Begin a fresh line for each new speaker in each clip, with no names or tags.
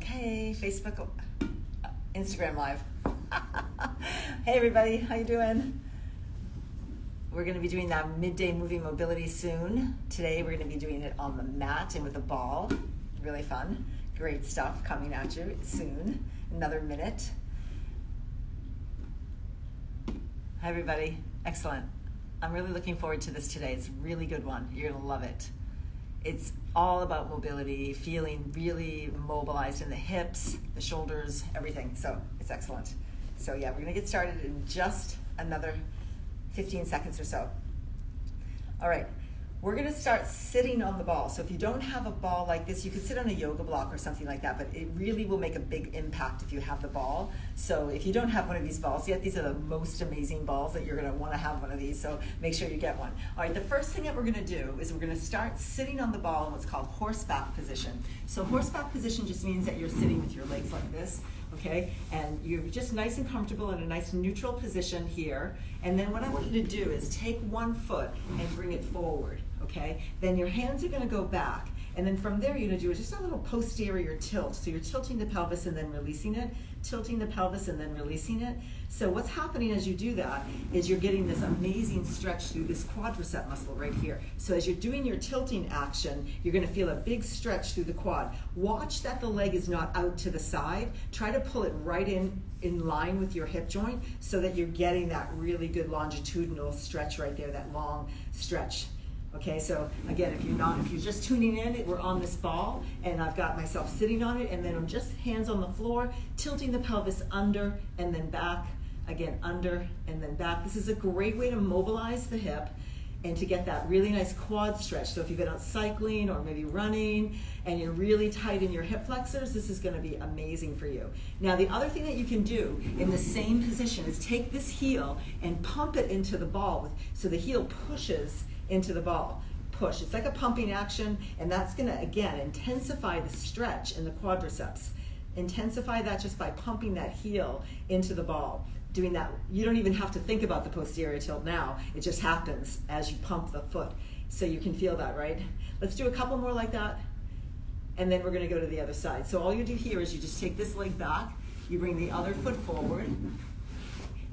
Okay, Facebook, Instagram Live. Hey everybody, how you doing? We're going to be doing that midday moving mobility soon. Today we're going to be doing it on the mat and with a ball. Really fun. Great stuff coming at you soon. Another minute. Hi everybody. Excellent. I'm really looking forward to this today. It's a really good one. You're going to love it. It's all about mobility, feeling really mobilized in the hips, the shoulders, everything. So it's excellent. So yeah, we're going to get started in just another 15 seconds or so. All right, we're going to start sitting on the ball. So if you don't have a ball like this, you could sit on a yoga block or something like that, but it really will make a big impact if you have the ball. So if you don't have one of these balls yet, these are the most amazing balls that you're going to want to have one of these, so make sure you get one. All right, the first thing that we're going to do is we're going to start sitting on the ball in what's called horseback position. So horseback position just means that you're sitting with your legs like this, okay? And you're just nice and comfortable in a nice neutral position here. And then what I want you to do is take one foot and bring it forward, okay? Then your hands are going to go back. And then from there, you're going to do just a little posterior tilt. So you're tilting the pelvis and then releasing it, tilting the pelvis and then releasing it. So what's happening as you do that is you're getting this amazing stretch through this quadricep muscle right here. So as you're doing your tilting action, you're going to feel a big stretch through the quad. Watch that the leg is not out to the side. Try to pull it right in line with your hip joint so that you're getting that really good longitudinal stretch right there, that long stretch. Okay, so again, if you're just tuning in, we're on this ball, and I've got myself sitting on it, and then I'm just hands on the floor, tilting the pelvis under and then back, again, under and then back. This is a great way to mobilize the hip and to get that really nice quad stretch. So if you've been out cycling or maybe running and you're really tight in your hip flexors, this is going to be amazing for you. Now, the other thing that you can do in the same position is take this heel and pump it into the ball, so the heel pushes into the ball. Push. It's like a pumping action, and that's going to, again, intensify the stretch in the quadriceps. Intensify that just by pumping that heel into the ball. Doing that, you don't even have to think about the posterior tilt now. It just happens as you pump the foot. So you can feel that, right? Let's do a couple more like that, and then we're going to go to the other side. So all you do here is you just take this leg back, you bring the other foot forward,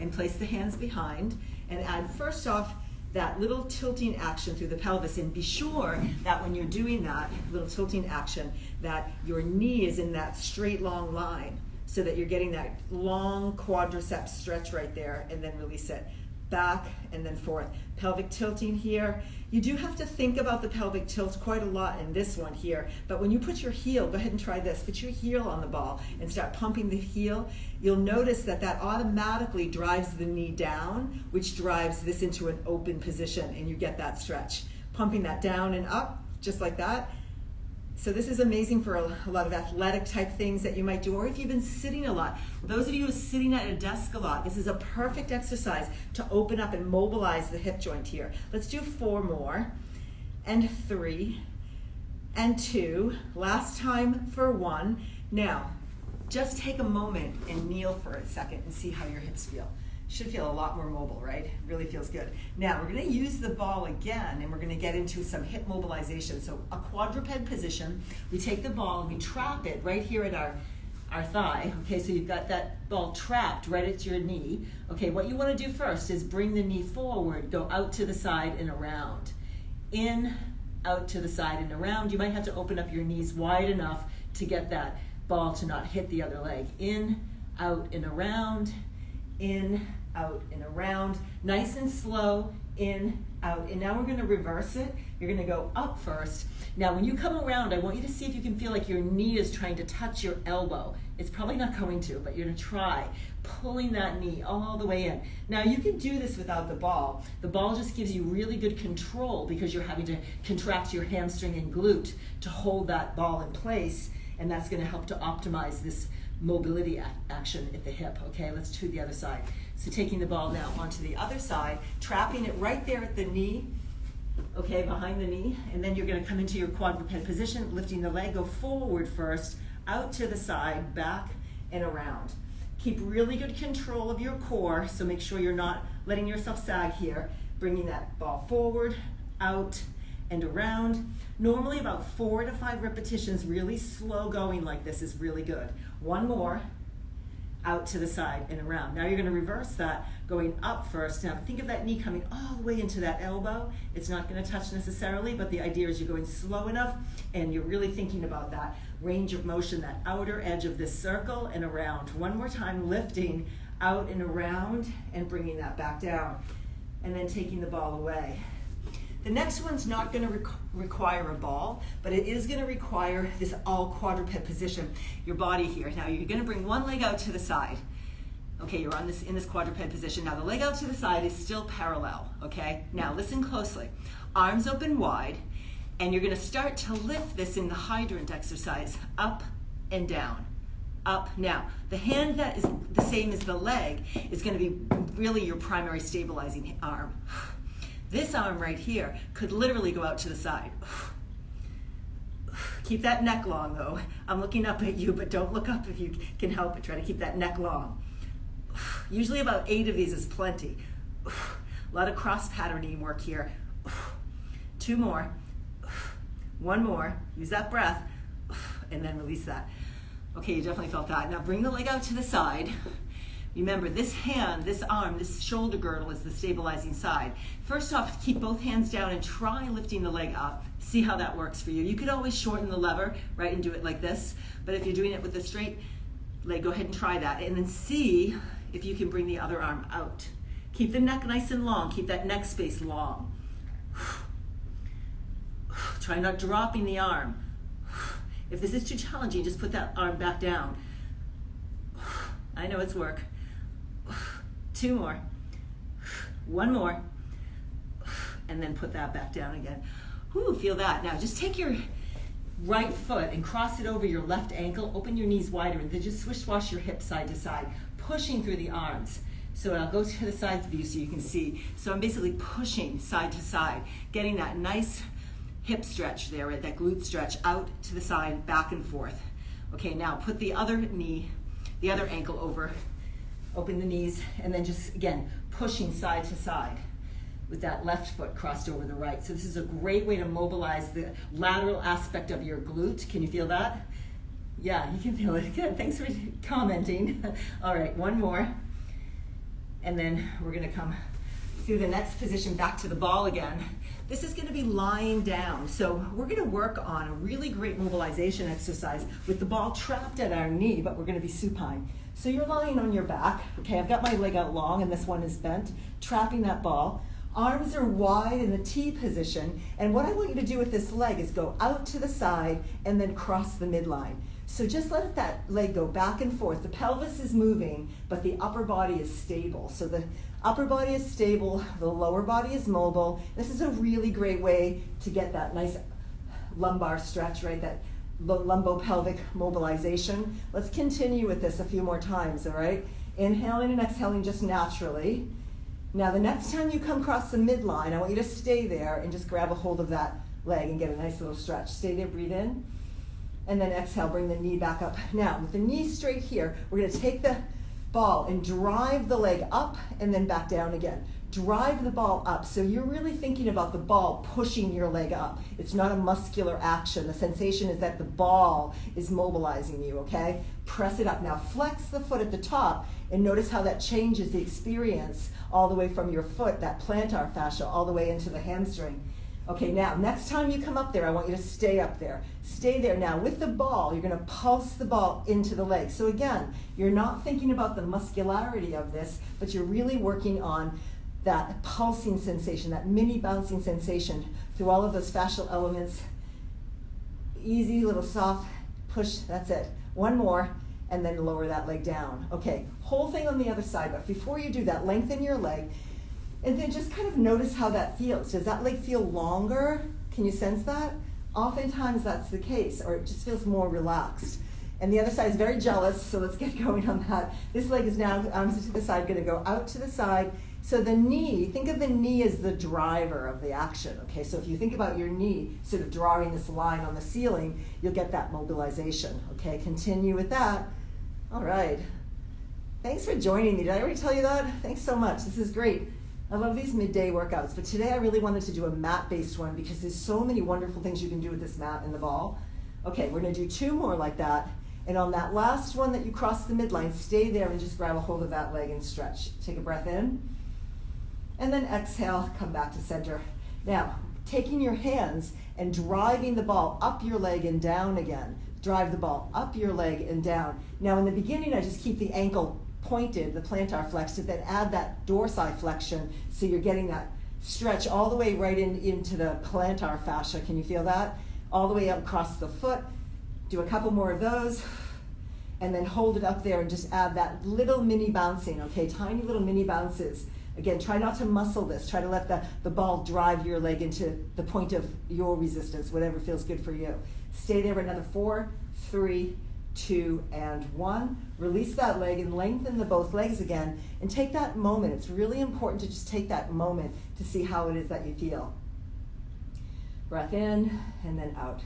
and place the hands behind, and add, first off, that little tilting action through the pelvis, and be sure that when you're doing that little tilting action that your knee is in that straight long line so that you're getting that long quadricep stretch right there, and then release it back and then forth. Pelvic tilting here. You do have to think about the pelvic tilt quite a lot in this one here, but when you put your heel, go ahead and try this, put your heel on the ball and start pumping the heel, you'll notice that that automatically drives the knee down, which drives this into an open position, and you get that stretch. Pumping that down and up, just like that. So this is amazing for a lot of athletic type things that you might do, or if you've been sitting a lot. Those of you who are sitting at a desk a lot, this is a perfect exercise to open up and mobilize the hip joint here. Let's do 4 more, and 3, and 2. Last time for 1. Now, just take a moment and kneel for a second and see how your hips feel. Should feel a lot more mobile, right? Really feels good. Now we're going to use the ball again, and we're going to get into some hip mobilization. So a quadruped position, we take the ball and we trap it right here at our thigh. Okay, so you've got that ball trapped right at your knee. Okay, what you want to do first is bring the knee forward, go out to the side and around. In, out to the side and around. You might have to open up your knees wide enough to get that ball to not hit the other leg. In, out and around. In, out, and around. Nice and slow, in, out. And now we're going to reverse it. You're going to go up first. Now when you come around, I want you to see if you can feel like your knee is trying to touch your elbow. It's probably not going to, but you're going to try pulling that knee all the way in. Now you can do this without the ball. The ball just gives you really good control because you're having to contract your hamstring and glute to hold that ball in place, and that's going to help to optimize this mobility action at the hip. Okay, let's do the other side. So taking the ball now onto the other side, trapping it right there at the knee, okay, behind the knee, and then you're going to come into your quadruped position, lifting the leg, go forward first, out to the side, back and around. Keep really good control of your core, so make sure you're not letting yourself sag here, bringing that ball forward, out, and around. Normally about 4 to 5 repetitions, really slow going like this is really good. One more, out to the side and around. Now you're going to reverse that, going up first. Now think of that knee coming all the way into that elbow. It's not going to touch necessarily, but the idea is you're going slow enough and you're really thinking about that range of motion, that outer edge of this circle and around. One more time, lifting out and around and bringing that back down. And then taking the ball away. The next one's not going to require a ball, but it is going to require this all quadruped position, your body here. Now you're going to bring one leg out to the side. Okay, you're on in this quadruped position. Now the leg out to the side is still parallel, okay? Now listen closely. Arms open wide, and you're going to start to lift this in the hydrant exercise, up and down. Up. Now, the hand that is the same as the leg is going to be really your primary stabilizing arm. This arm right here could literally go out to the side. Keep that neck long though. I'm looking up at you, but don't look up if you can help it. Try to keep that neck long. Usually about 8 of these is plenty. A lot of cross patterning work here. 2 more. 1 more. Use that breath. And then release that. Okay, you definitely felt that. Now bring the leg out to the side. Remember, this hand, this arm, this shoulder girdle is the stabilizing side. First off, keep both hands down and try lifting the leg up. See how that works for you. You could always shorten the lever, right, and do it like this. But if you're doing it with the straight leg, go ahead and try that. And then see if you can bring the other arm out. Keep the neck nice and long. Keep that neck space long. Try not dropping the arm. If this is too challenging, just put that arm back down. I know it's work. 2 more. 1 more. And then put that back down again. Ooh, feel that. Now just take your right foot and cross it over your left ankle. Open your knees wider and then just swish-wash your hips side to side, pushing through the arms. So I'll go to the sides view so you can see. So I'm basically pushing side to side, getting that nice hip stretch there, right? That glute stretch out to the side, back and forth. Okay, now put the other knee, the other ankle over, open the knees, and then just, again, pushing side to side with that left foot crossed over the right. So this is a great way to mobilize the lateral aspect of your glute. Can you feel that? Yeah, you can feel it. Good, thanks for commenting. All right, 1 more. And then we're gonna come through the next position back to the ball again. This is going to be lying down. So we're going to work on a really great mobilization exercise with the ball trapped at our knee, but we're going to be supine. So you're lying on your back. Okay, I've got my leg out long and this one is bent, trapping that ball. Arms are wide in the T position. And what I want you to do with this leg is go out to the side and then cross the midline. So just let that leg go back and forth. The pelvis is moving, but the upper body is stable. So the upper body is stable, the lower body is mobile. This is a really great way to get that nice lumbar stretch, right? That lumbopelvic mobilization. Let's continue with this a few more times, all right? Inhaling and exhaling just naturally. Now the next time you come across the midline, I want you to stay there and just grab a hold of that leg and get a nice little stretch. Stay there, breathe in. And then exhale, bring the knee back up. Now, with the knee straight here, we're gonna take the ball and drive the leg up and then back down again. Drive the ball up. So you're really thinking about the ball pushing your leg up. It's not a muscular action. The sensation is that the ball is mobilizing you, okay? Press it up. Now flex the foot at the top and notice how that changes the experience all the way from your foot, that plantar fascia, all the way into the hamstring. Okay, now, next time you come up there, I want you to stay up there. Stay there. Now, with the ball, you're going to pulse the ball into the leg. So again, you're not thinking about the muscularity of this, but you're really working on that pulsing sensation, that mini bouncing sensation through all of those fascial elements. Easy, little soft push, that's it. 1 more, and then lower that leg down. Okay, whole thing on the other side, but before you do that, lengthen your leg. And then just kind of notice how that feels. Does that leg feel longer? Can you sense that? Oftentimes that's the case, or it just feels more relaxed. And the other side is very jealous, so let's get going on that. This leg is now, arms to the side, gonna go out to the side. So the knee, think of the knee as the driver of the action, okay? So if you think about your knee sort of drawing this line on the ceiling, you'll get that mobilization, okay? Continue with that. All right. Thanks for joining me. Did I already tell you that? Thanks so much. This is great.
I love these midday workouts, but today I really wanted to do a mat-based one because there's so many wonderful things you can do with this mat and the ball. Okay, we're gonna do 2 more like that. And on that last one that you cross the midline, stay there and just grab a hold of that leg and stretch. Take a breath in, and then exhale, come back to center. Now, taking your hands and driving the ball up your leg and down again. Drive the ball up your leg and down. Now in the beginning, I just keep the ankle pointed, the plantar flexed, then add that dorsiflexion so you're getting that stretch all the way right into the plantar fascia. Can you feel that? All the way up across the foot. Do a couple more of those, and then hold it up there and just add that little mini bouncing, okay? Tiny little mini bounces. Again, try not to muscle this. Try to let the ball drive your leg into the point of your resistance, whatever feels good for you. Stay there for another 4, 3, 2, and 1. Release that leg and lengthen both legs again, and take that moment. It's really important to just take that moment to see how it is that you feel. Breath in and then out.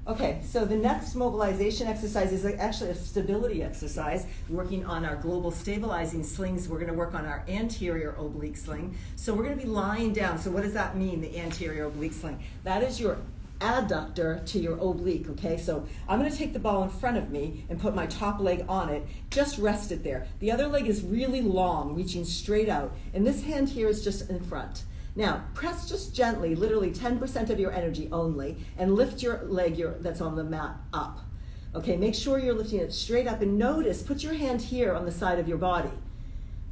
Okay, so the next mobilization exercise is actually a stability exercise, working on our global stabilizing slings. We're gonna work on our anterior oblique sling. So we're gonna be lying down. So what does that mean, the anterior oblique sling? That is your adductor to your oblique, okay? So I'm gonna take the ball in front of me and put my top leg on it, just rest it there. The other leg is really long, reaching straight out, and this hand here is just in front. Now, press just gently, literally 10% of your energy only, and lift your leg that's on the mat up. Okay, make sure you're lifting it straight up, and notice, put your hand here on the side of your body.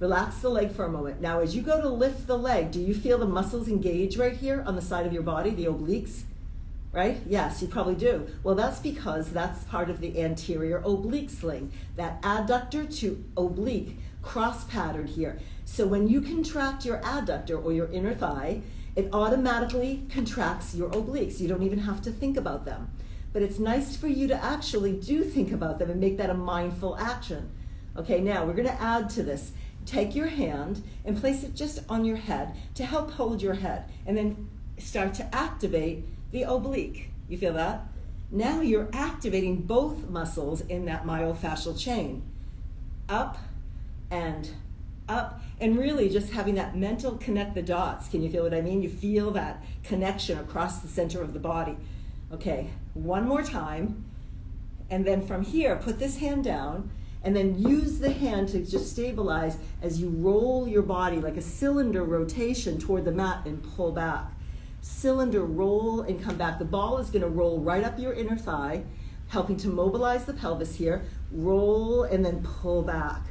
Relax the leg for a moment. Now, as you go to lift the leg, do you feel the muscles engage right here on the side of your body, the obliques? Right? Yes, you probably do. Well, that's because that's part of the anterior oblique sling, that adductor to oblique cross pattern here. So when you contract your adductor or your inner thigh, it automatically contracts your obliques. You don't even have to think about them. But it's nice for you to actually do think about them and make that a mindful action. Okay, now we're gonna add to this. Take your hand and place it just on your head to help hold your head, and then start to activate the oblique. You feel that? Now you're activating both muscles in that myofascial chain. Up and up, and really just having that mental connect the dots. Can you feel what I mean? You feel that connection across the center of the body. Okay, one more time, and then from here, put this hand down, and then use the hand to just stabilize as you roll your body like a cylinder rotation toward the mat and pull back. Cylinder, roll and come back. The ball is gonna roll right up your inner thigh, helping to mobilize the pelvis here. Roll and then pull back.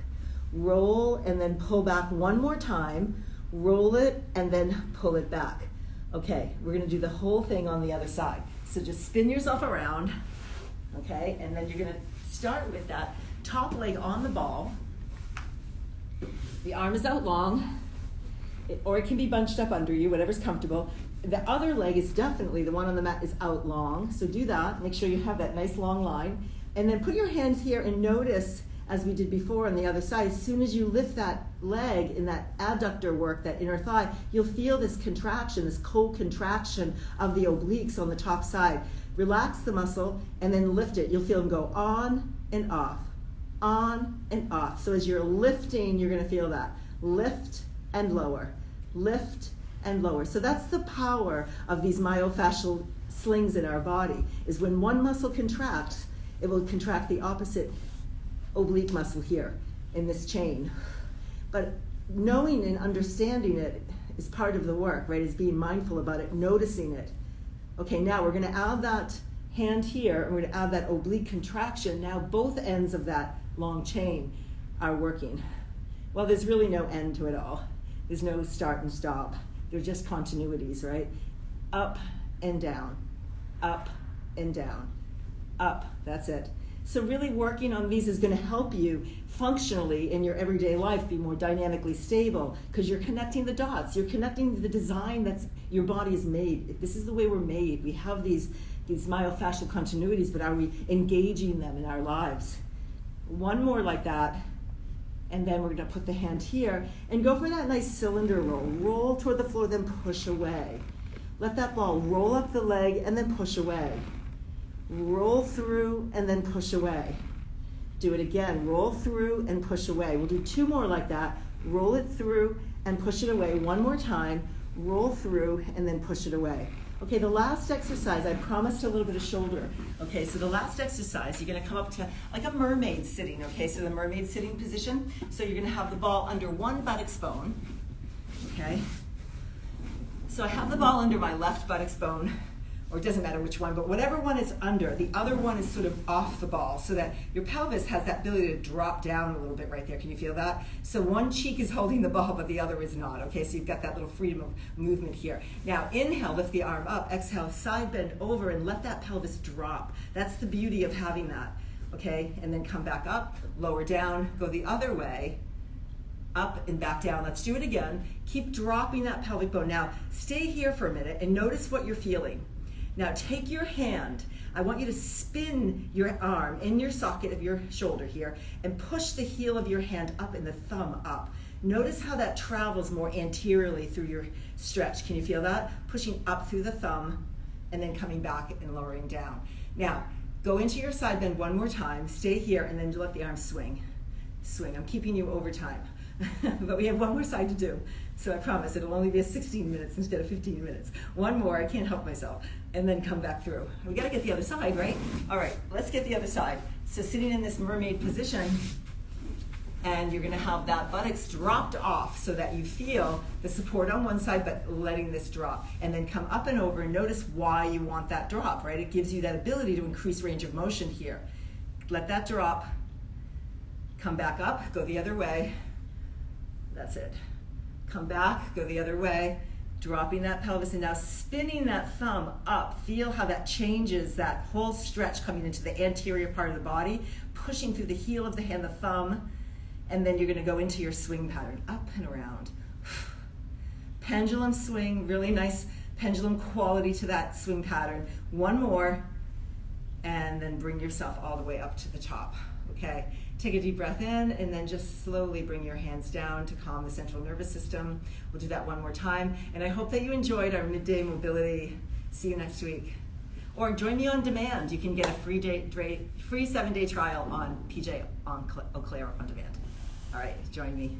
Roll and then pull back one more time. Roll it and then pull it back. Okay, we're gonna do the whole thing on the other side. So just spin yourself around, okay? And then you're gonna start with that top leg on the ball. The arm is out long, or it can be bunched up under you, whatever's comfortable. The other leg is definitely, the one on the mat is out long, so do that. Make sure you have that nice long line. And then put your hands here and notice, as we did before on the other side, as soon as you lift that leg in that adductor work, that inner thigh, you'll feel this contraction, this co-contraction of the obliques on the top side. Relax the muscle and then lift it. You'll feel them go on and off, on and off. So as you're lifting, you're gonna feel that. Lift and lower, lift and lower. So that's the power of these myofascial slings in our body, is when one muscle contracts, it will contract the opposite oblique muscle here in this chain. But knowing and understanding it is part of the work, right? Is being mindful about it, noticing it. Okay, now we're gonna add that hand here, and we're gonna add that oblique contraction. Now both ends of that long chain are working. Well, there's really no end to it all. There's no start and stop. They're just continuities, right? Up and down, up and down, up, that's it. So really working on these is gonna help you functionally in your everyday life be more dynamically stable, because you're connecting the dots, you're connecting the design that's your body is made. This is the way we're made. We have these myofascial continuities, but are we engaging them in our lives? One more like that, and then we're gonna put the hand here and go for that nice cylinder roll. Roll toward the floor, then push away. Let that ball roll up the leg and then push away. Roll through and then push away. Do it again, roll through and push away. We'll do 2 more like that. roll it through and push it away. One more time, roll through and then push it away. Okay, the last exercise, I promised a little bit of shoulder. Okay, so the last exercise, you're gonna come up to like a mermaid sitting, okay? So the mermaid sitting position. So you're gonna have the ball under one buttocks bone, okay? So I have the ball under my left buttocks bone, or it doesn't matter which one, but whatever one is under, the other one is sort of off the ball so that your pelvis has that ability to drop down a little bit right there. Can you feel that? So one cheek is holding the ball, but the other is not, okay? So you've got that little freedom of movement here. Now inhale, lift the arm up, exhale, side bend over and let that pelvis drop. That's the beauty of having that, okay? And then come back up, lower down, go the other way, up and back down. Let's do it again. Keep dropping that pelvic bone. Now stay here for a minute and notice what you're feeling. Now take your hand, I want you to spin your arm in your socket of your shoulder here and push the heel of your hand up and the thumb up. Notice how that travels more anteriorly through your stretch. Can you feel that? Pushing up through the thumb and then coming back and lowering down. Now, go into your side bend one more time, stay here and then let the arm swing. Swing, I'm keeping you over time. But we have one more side to do. So I promise it'll only be a 16 minutes instead of 15 minutes. One more, I can't help myself. And then come back through. We gotta get the other side, right? All right, let's get the other side. So sitting in this mermaid position, and you're gonna have that buttocks dropped off so that you feel the support on one side, but letting this drop. And then come up and over and notice why you want that drop, right? It gives you that ability to increase range of motion here. Let that drop, come back up, go the other way. That's it. Come back, go the other way, dropping that pelvis, and now spinning that thumb up. Feel how that changes that whole stretch coming into the anterior part of the body, pushing through the heel of the hand, the thumb, and then you're gonna go into your swing pattern, up and around. Pendulum swing, really nice pendulum quality to that swing pattern. One more, and then bring yourself all the way up to the top, okay? Take a deep breath in and then just slowly bring your hands down to calm the central nervous system. We'll do that one more time. And I hope that you enjoyed our midday mobility. See you next week. Or join me on demand. You can get a free 7-day trial on PJ on Eau Claire on demand. All right, join me.